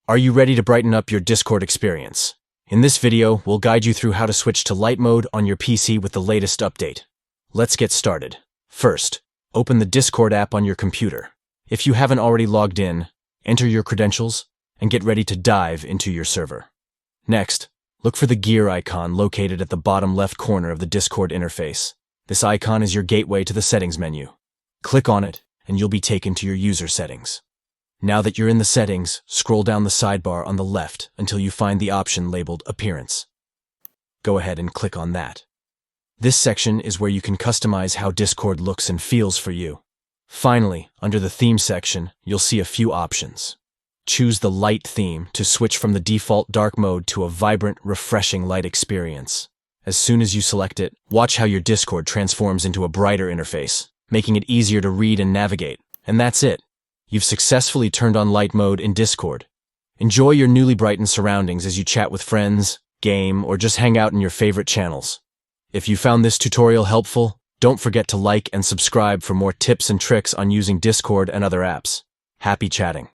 Are you ready to brighten up your Discord experience? In this video, we'll guide you through how to switch to light mode on your PC with the latest update. Let's get started. First, open the Discord app on your computer. If you haven't already logged in, enter your credentials and get ready to dive into your server. Next, look for the gear icon located at the bottom left corner of the Discord interface. This icon is your gateway to the settings menu. Click on it, and you'll be taken to your user settings. Now that you're in the settings, scroll down the sidebar on the left until you find the option labeled Appearance. Go ahead and click on that. This section is where you can customize how Discord looks and feels for you. Finally, under the Theme section, you'll see a few options. Choose the Light theme to switch from the default dark mode to a vibrant, refreshing light experience. As soon as you select it, watch how your Discord transforms into a brighter interface, making it easier to read and navigate. And that's it. You've successfully turned on light mode in Discord. Enjoy your newly brightened surroundings as you chat with friends, game, or just hang out in your favorite channels. If you found this tutorial helpful, don't forget to like and subscribe for more tips and tricks on using Discord and other apps. Happy chatting!